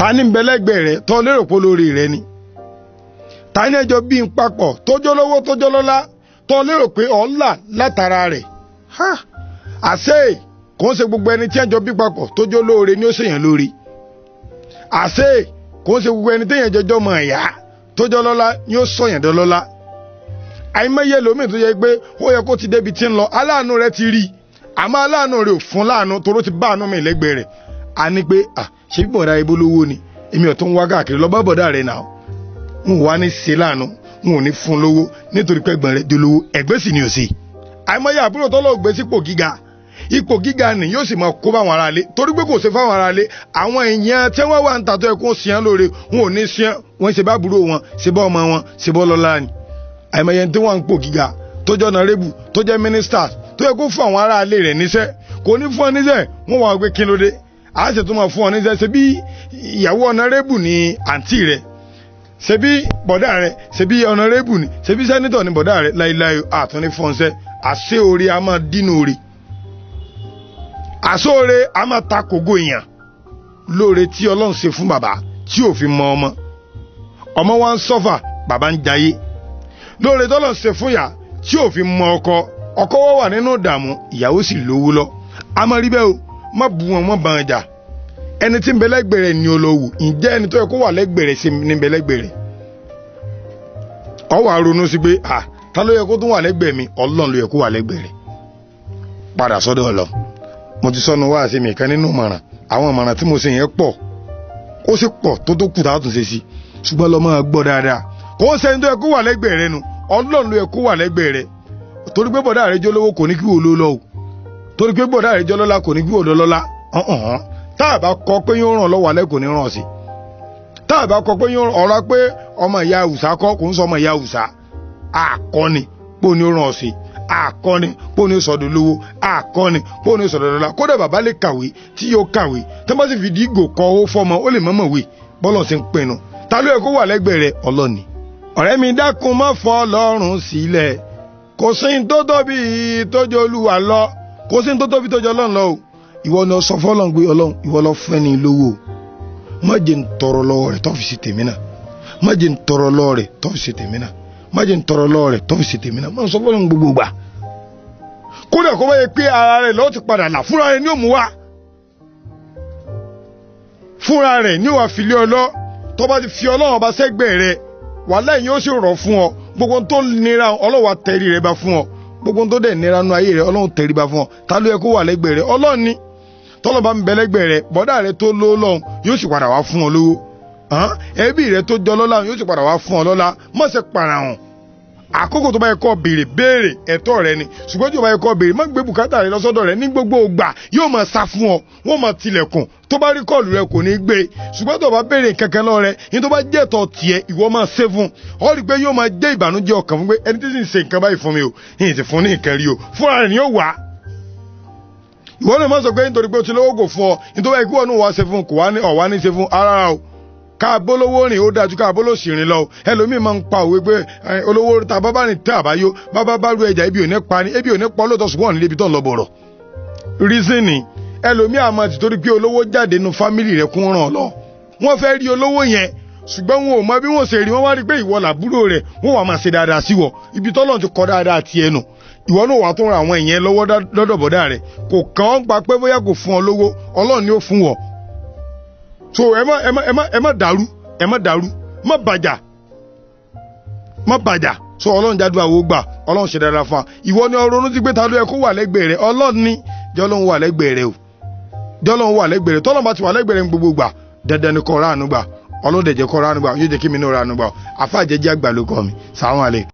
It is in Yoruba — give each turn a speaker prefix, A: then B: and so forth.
A: ta ní bẹ́lẹ́gbẹ̀ẹ́ rẹ tó lérò pé lórí rẹ ni ta ní ẹjọ́ bí n papọ̀ tójọ́ lówó tójọ́ lọ́lá tó lérò pé ọ̀la látara rẹ̀ àṣé kò ń ṣe gbogbo ẹni tí ẹjọ́ bí papọ̀ tójọ́ lóore ni ó ṣèyàn lórí àṣé kò ń ṣe gbogbo ẹni tí ẹjọ́ jọjọ́ mọ̀ ẹ̀yà tójọ́ lọ́lá ni ó sọ̀yàn dọ́lọ́lá àìmọye lómi tó yẹ pé ó yẹ kó ti débi tí ń lọ aláàánú rẹ ti rí àmọ́ aláàánú rẹ ò fún láàánú toró ti bá àánú mi lẹ́gbẹ̀ẹ́ rẹ̀ a ní pé ṣé bí bọ̀dá ibo lówó ni èmi ò tó ń wá káàkiri lọ bá bọ̀dá rẹ̀ náà n ò wá ní ṣe láàánú n ò ní fún lówó nítorí pé ẹ̀gbọ́n rẹ̀ di olówó ẹ̀gbẹ́ sì ni ò sí. àìmọye àbúrò tó lọ gbé sípò gíga ipò gíga ni yóò sì máa kó báwọn ará lé torí pé kò ṣe fáwọn ará lé àwọn èèyàn tí wọ́n wà ń tàtọ́ ẹ̀kún ṣìyàn lóore wọn ò ní ṣìyàn wọ́n ṣe bá àbúrò wọn ṣe bá ọmọ wọn ṣe bọ́ lọ́lá ni. àìmọye tí wọ́n ń pò gíga tó jẹ́ ọ̀nàrẹ́bù tó jẹ́ mínísítà tó yẹ kó fún àwọn ará ilé rẹ̀ níṣẹ́ kò ní fún ọ níṣẹ́ wọ́n wà pé kí ló dé a ṣe tó máa fún ọ níṣẹ́ ṣe bí ìyàwó ọ̀nàrẹ́bù ni àǹtí rẹ̀ ṣe bí bọ̀dá rẹ̀ ṣe bí ọ̀nàrẹ́bù ni ṣe bí sẹ́nitọ̀ ni bọ̀dá rẹ̀ láìláì àtúní fọ́nṣẹ́ àṣẹ oore a máa dínú oore àṣẹ oore a máa ta kògó èèyàn lóore tí Ọlọ́run ṣe fún bàbá tí ò fi mọ ọmọ wa ń sọ́fà bàbá ń jayé lóore tọ́lọ̀ ṣe fún yà tí ò fi mọ ọkọ wọ́n wà nínú ìdààmú ìyàwó sì lówó lọ a máa rí bẹ́ẹ̀ o má bu wọn mọ́ bá wọn jà ẹni tí ń bẹ lẹ́gbẹ̀ẹ́ rẹ̀ ni olówó ǹjẹ́ ẹni tó yẹ kó wà lẹ́gbẹ̀ẹ́ rẹ̀ sí ní bẹ lẹ́gbẹ̀ẹ́ rẹ̀ ọ wà ronú sí pé ta ló yẹ kó tún wà lẹ́gbẹ̀ẹ́ mi Ọlọ́run ló yẹ kó wà lẹ́gbẹ̀ẹ́ rẹ̀ padà sọ́dọ̀ Ọlọ́run mo ti sọnù wá sí mi kan nínú ìmọ̀ràn àwọn ìmọ̀ràn tí mo ṣe yẹn pọ̀ ó sì pọ̀ tó kù tá a tún ṣe sí ṣùgbọ́n lọ máa gbọ́ dáadáa kò ń sẹ́ni tó yẹ kó wà lẹ́gbẹ̀ẹ́ rẹ̀ nu Ọlọ́run ló yẹ kó wà lẹ́gbẹ̀ẹ́ rẹ̀ torí pé bọ̀dá rẹ̀ jẹ́ olówó kò ní kí wò ló lọ o torí pé bọ̀dá rẹ̀ jẹ́ ọlọ́lá kò ní kí wò lọ́lá tá a bá kọ pé yóò ràn lọ́wọ́ alẹ́ kò ní ràn sí tá a bá kọ pé yóò ọ̀rọ̀ pé ọmọ ìyá Haúsá kọ́ kò ń sọ ọmọ ìyá Haúsá àkọ́ni pé ó ní ó ràn sí àkọ́ni pé ó ní ó sọ̀dọ̀ lówó àkọ́ni pé ó ní ó sọ̀dọ̀ lọ́lá kódà bàbá lè kàwé tí yóò kàwé tó bá sì fi di ìgò kọ owó fọmọ ó lè mọ̀mọ̀ wé bọ́lọ̀ sí ń pinnu ta ló yẹ kó wà lẹ́gbẹ̀ẹ́ rẹ̀ Ọlọ́ni ọ̀rẹ́ mi dákun má fọ́ Ọlọ́run sílẹ̀ kò sí ní tó tóbi tó jẹ́ Olúwa lọ kò sí ní tó tóbi tó jẹ́ Ọlọ́run lọ o ìwọ ni sọ fọ́lọ́run pé Ọlọ́run ìwọ lọ fẹ́ ni lówó má jẹ́ ń tọrọ lọ́wọ́ rẹ̀ tó fi sí tèmi náà má jẹ́ ń tọrọ lọ́wọ́ rẹ̀ tó fi sí tèmi náà má jẹ́ ń tọrọ lọ́wọ́ rẹ̀ tó fi sí tèmi náà má sọ fọ́lọ́run gbogbo gbà kódà kó bá yẹ pé ara rẹ̀ lọ́wọ́ ti padà là fúnra rẹ̀ ni ó mú wá fúnra rẹ̀ ni ó wà fìlẹ̀ ọlọ́ tó bá ti fi Ọlọ́run ọba sẹ́gbẹ̀ẹ́ rẹ̀ wàhálà yìí ó sì rọ̀ fún ọ gbogbo tó nira Ọlọ́run wa tẹ̀rí rẹ̀ bá fún ọ gbogbo tó dẹ̀ nira nu ayé rẹ̀ Ọlọ́run tẹ̀rí bá fún ọ ta ló yẹ kó wà lẹ́gbẹ̀ẹ́ rẹ̀ Ọlọ́run ni tọ́lọ́ bá ń bẹ lẹ́gbẹ̀ẹ́ rẹ̀ bọ́dà rẹ̀ tó lówó lọ́hùn yóò sì padà wá fún ọ lówó ẹbí rẹ̀ tó jọ lọ́lá yóò sì padà wá fún ọ lọ́lá má ṣe parahàn àkókò tó bá yẹ kó béèrè ẹ̀tọ́ rẹ ni ṣùgbọ́n tí o bá yẹ kó béèrè má gbé bùkátà rẹ lọ́sọ́dọ̀ rẹ ní gbogbo ògbà yóò máa sá fún ọ wọ́n máa tilẹ̀kùn tó bá rí kọ́ọ̀lù rẹ kò ní gbé ṣùgbọ́n tó bá béèrè kankan lọ rẹ ní tó bá jẹ́ ẹ̀tọ́ tiẹ̀ ìwọ máa ṣe fún ọ rí i pé yóò máa jẹ́ ìbànújẹ́ ọkàn fún pé ẹni tí sì ń ṣe nǹkan báyìí fún mi o yìí ti fún ní nǹkan rí o fúnra rẹ̀ ni yóò wá ìwọ náà má sọ pé nítorí pé o ti lówó kò fún ọ nítorí ikú ọ̀nù wa ṣe fún kò wá ní ọ̀wá ní ṣe fún ara o káàbó lówó rìn ó dájú káàbó ló sì rìn lọ ẹlòmíì máa ń pa òwe pé olówó ta bábá rìn tẹ àbáyọ bábá bá ru ẹja ibi ò ní pa ni ebi ò ní pọ lóòótọ́ ṣùgbọ́n níbi tó ń lọ bọ̀rọ̀ rísìnì ẹlòmíì àmọ́ ti torí pé olówó jáde nu fámìlì rẹ̀ kún ràn lọ wọ́n fẹ́ rí olówó yẹn ṣùgbọ́n wọn ò mọ bí wọ́n ṣe rí wọ́n wá rí pé ìwọ làbúrò rẹ̀ wọ́n wà máa ṣe dáadáa sí wọ ibi tọ́lọ́ ti kọ́ dáadáa tiẹ̀ nù ìwọ náà wà tó ra àwọn èèyàn lọ́wọ́ lọ́dọ̀ bọ̀dá rẹ̀ kò kàn án pa pé bóyá kò fún ọ lówó Ọlọ́run ni ó fún wọ so ẹ má dàrú má bàjà so Ọlọ́run jádùá wo gbà Ọlọ́run ṣe dáadáa fún wa ìwọ ni ọ̀rọ̀ ronú sí pé ta ló yẹ kó wà lẹ́gbẹ̀ẹ́ rẹ̀ Ọlọ́run ni jẹ́ Ọlọ́run wà lẹ́gbẹ̀ẹ́ rẹ̀ o jẹ́ Ọlọ́run wà lẹ́gbẹ̀ẹ́ rẹ̀ tọ́lọ́run bá ti wà lẹ́gbẹ̀ẹ́ rẹ̀ gbogbo gbà dandan ni kó ráàánú gbà Ọlọ́run dẹ̀ jẹ́ kó ráàánú gbà yóò jẹ́ kí mi náà ráàánú gbà àfáà jẹ́jẹ́ àgbà ló kọ́ mi sàwọn àlè.